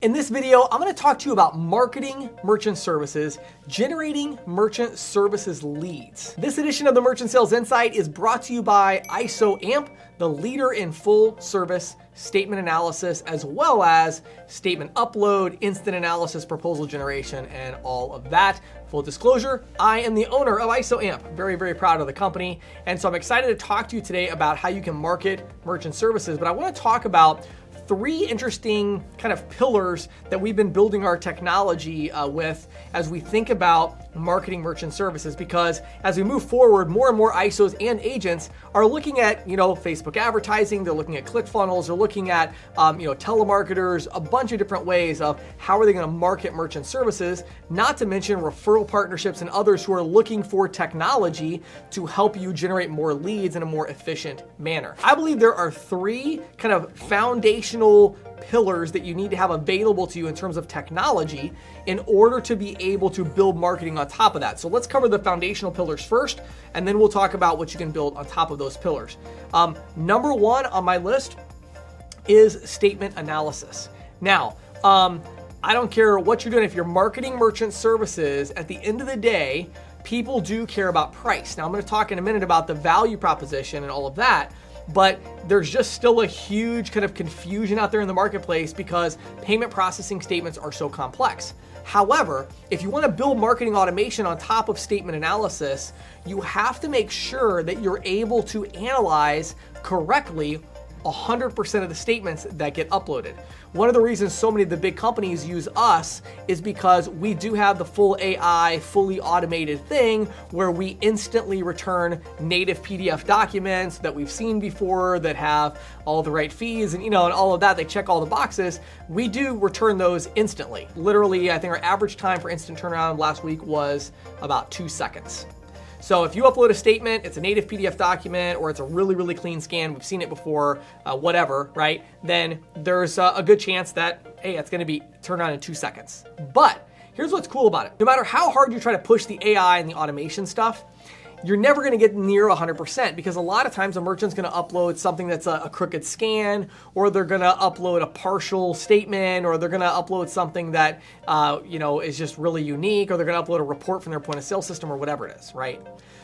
In this video, I'm going to talk to you about marketing merchant services, generating merchant services leads. This edition of the Merchant Sales Insight is brought to you by ISOAMP, the leader in full service statement analysis, as well as statement upload, instant analysis, proposal generation, and all of that. Full disclosure, I am the owner of ISOAMP. Very, very proud of the company. And so I'm excited to talk to you today about how you can market merchant services, but I want to talk about three interesting kind of pillars that we've been building our technology with as we think about marketing merchant services, because as we move forward, more and more ISOs and agents are looking at, Facebook advertising, they're looking at ClickFunnels, they're looking at, telemarketers, a bunch of different ways of how are they going to market merchant services, not to mention referral partnerships and others who are looking for technology to help you generate more leads in a more efficient manner. I believe there are three kind of foundational pillars that you need to have available to you in terms of technology in order to be able to build marketing on top of that. So let's cover the foundational pillars first, and then we'll talk about what you can build on top of those pillars. Number one on my list is statement analysis. Now, I don't care what you're doing. If you're marketing merchant services, at the end of the day, people do care about price. Now, I'm going to talk in a minute about the value proposition and all of that, but there's just still a huge kind of confusion out there in the marketplace because payment processing statements are so complex. However, if you want to build marketing automation on top of statement analysis, you have to make sure that you're able to analyze correctly 100% of the statements that get uploaded. One of the reasons so many of the big companies use us is because we do have the full AI, fully automated thing where we instantly return native PDF documents that we've seen before that have all the right fees and all of that. They check all the boxes. We do return those instantly. Literally, I think our average time for instant turnaround last week was about 2 seconds. So if you upload a statement, it's a native PDF document, or it's a really, really clean scan, we've seen it before, whatever, right? Then there's a good chance that, hey, it's gonna be turned on in 2 seconds. But here's what's cool about it. No matter how hard you try to push the AI and the automation stuff, you're never gonna get near 100% because a lot of times a merchant's gonna upload something that's a crooked scan, or they're gonna upload a partial statement, or they're gonna upload something that is just really unique, or they're gonna upload a report from their point of sale system or whatever it is, right?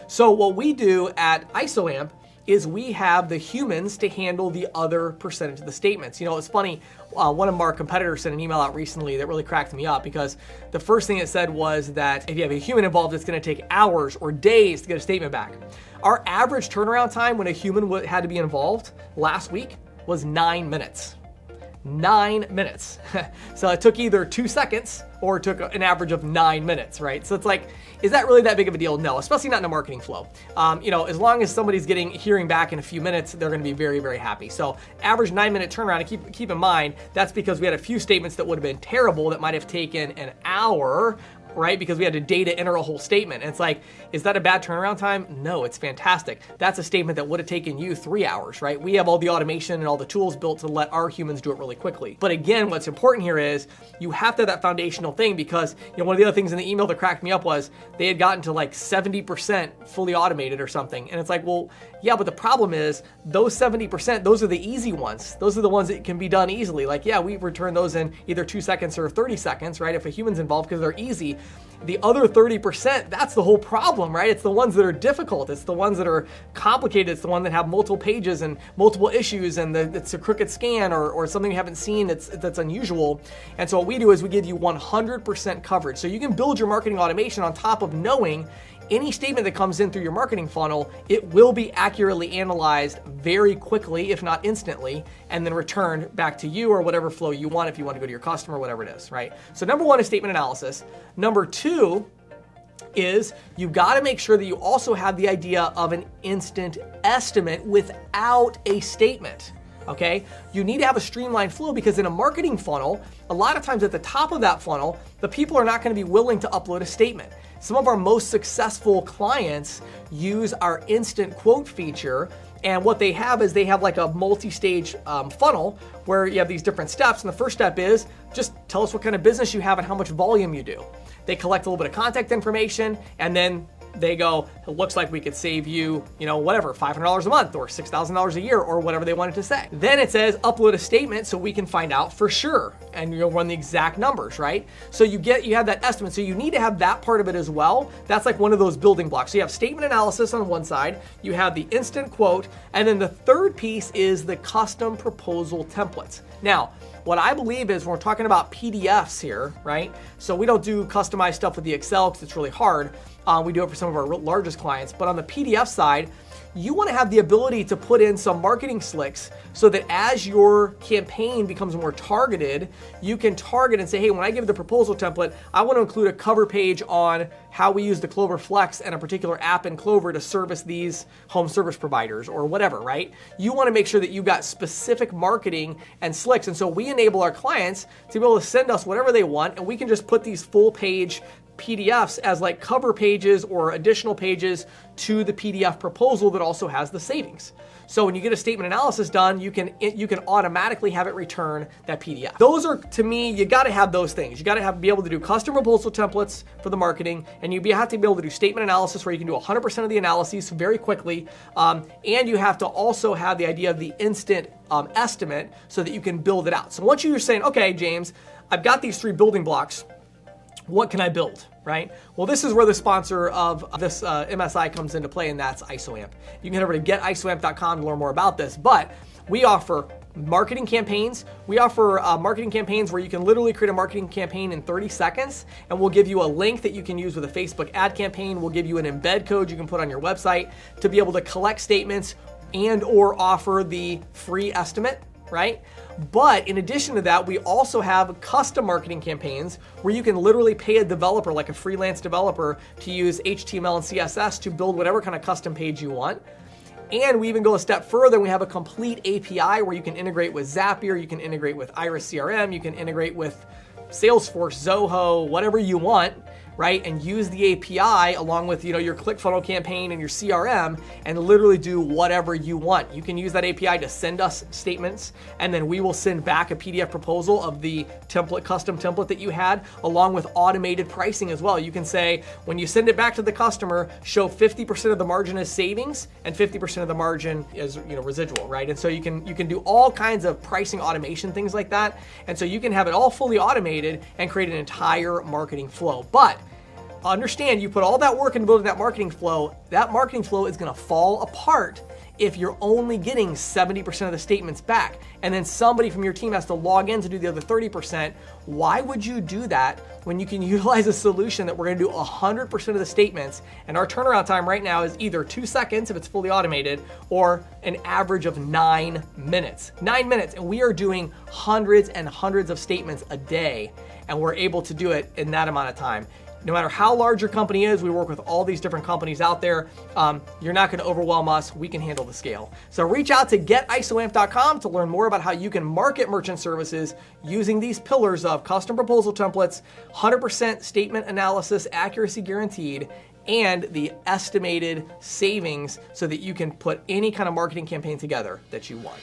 So what we do at ISOAMP is we have the humans to handle the other percentage of the statements. It's funny, one of our competitors sent an email out recently that really cracked me up because the first thing it said was that if you have a human involved, it's gonna take hours or days to get a statement back. Our average turnaround time when a human had to be involved last week was 9 minutes. 9 minutes. So it took either 2 seconds or it took an average of 9 minutes, right? So it's like, is that really that big of a deal? No, especially not in a marketing flow. As long as somebody's hearing back in a few minutes, they're gonna be very, very happy. So average 9-minute turnaround, and keep in mind, that's because we had a few statements that would have been terrible that might have taken an hour, right? Because we had to data enter a whole statement. And it's like, is that a bad turnaround time? No, it's fantastic. That's a statement that would have taken you 3 hours, right? We have all the automation and all the tools built to let our humans do it really quickly. But again, what's important here is you have to have that foundational thing because one of the other things in the email that cracked me up was they had gotten to like 70% fully automated or something. And it's like, well, yeah, but the problem is those 70%, those are the easy ones. Those are the ones that can be done easily. Like, yeah, we return those in either 2 seconds or 30 seconds, right? If a human's involved because they're easy. The other 30%, that's the whole problem, right? It's the ones that are difficult. It's the ones that are complicated. It's the one that have multiple pages and multiple issues and it's a crooked scan or something you haven't seen that's unusual. And so what we do is we give you 100% coverage. So you can build your marketing automation on top of knowing any statement that comes in through your marketing funnel, it will be accurately analyzed very quickly, if not instantly, and then returned back to you or whatever flow you want if you want to go to your customer, whatever it is, right? So number one is statement analysis. Number two is you've got to make sure that you also have the idea of an instant estimate without a statement. Okay, you need to have a streamlined flow because in a marketing funnel, a lot of times at the top of that funnel, the people are not going to be willing to upload a statement. Some of our most successful clients use our instant quote feature, and what they have is they have like a multi-stage funnel where you have these different steps, and the first step is just tell us what kind of business you have and how much volume you do. They collect a little bit of contact information, and then they go, it looks like we could save you, whatever, $500 a month or $6,000 a year or whatever they wanted to say. Then it says upload a statement so we can find out for sure. and you'll run the exact numbers, right? So you have that estimate. So you need to have that part of it as well. That's like one of those building blocks. So you have statement analysis on one side, you have the instant quote, and then the third piece is the custom proposal templates. Now, what I believe is when we're talking about PDFs here, right? So we don't do customized stuff with the Excel because it's really hard. We do it for some of our largest clients, but on the PDF side, you want to have the ability to put in some marketing slicks so that as your campaign becomes more targeted, you can target and say, hey, when I give the proposal template, I want to include a cover page on how we use the Clover Flex and a particular app in Clover to service these home service providers or whatever, right? You want to make sure that you've got specific marketing and slicks. And so we enable our clients to be able to send us whatever they want, and we can just put these full page PDFs as like cover pages or additional pages to the PDF proposal that also has the savings. So when you get a statement analysis done, you can automatically have it return that PDF. Those are, to me, you got to have those things. You got to be able to do custom proposal templates for the marketing, and you have to be able to do statement analysis where you can do 100% of the analyses very quickly, and you have to also have the idea of the instant estimate so that you can build it out. So once you're saying, okay, James, I've got these 3 building blocks, what can I build, right? Well, this is where the sponsor of this MSI comes into play, and that's ISOAMP. You can head over to getisoamp.com to learn more about this, but we offer marketing campaigns. We offer marketing campaigns where you can literally create a marketing campaign in 30 seconds, and we'll give you a link that you can use with a Facebook ad campaign. We'll give you an embed code you can put on your website to be able to collect statements and or offer the free estimate, right? But in addition to that, we also have custom marketing campaigns where you can literally pay a developer, like a freelance developer, to use HTML and CSS to build whatever kind of custom page you want. And we even go a step further. We have a complete API where you can integrate with Zapier, you can integrate with Iris CRM, you can integrate with Salesforce, Zoho, whatever you want, right? And use the API along with, your ClickFunnels campaign and your CRM and literally do whatever you want. You can use that API to send us statements, and then we will send back a PDF proposal of the custom template that you had, along with automated pricing as well. You can say, when you send it back to the customer, show 50% of the margin as savings and 50% of the margin is, residual, right? And so you can do all kinds of pricing automation, things like that. And so you can have it all fully automated and create an entire marketing flow. But understand, you put all that work into building that marketing flow is going to fall apart if you're only getting 70% of the statements back, and then somebody from your team has to log in to do the other 30%. Why would you do that when you can utilize a solution that we're going to do 100% of the statements, and our turnaround time right now is either 2 seconds if it's fully automated, or an average of 9 minutes. 9 minutes, and we are doing hundreds and hundreds of statements a day, and we're able to do it in that amount of time. No matter how large your company is, we work with all these different companies out there. You're not going to overwhelm us. We can handle the scale. So reach out to getisoamp.com to learn more about how you can market merchant services using these pillars of custom proposal templates, 100% statement analysis, accuracy guaranteed, and the estimated savings so that you can put any kind of marketing campaign together that you want.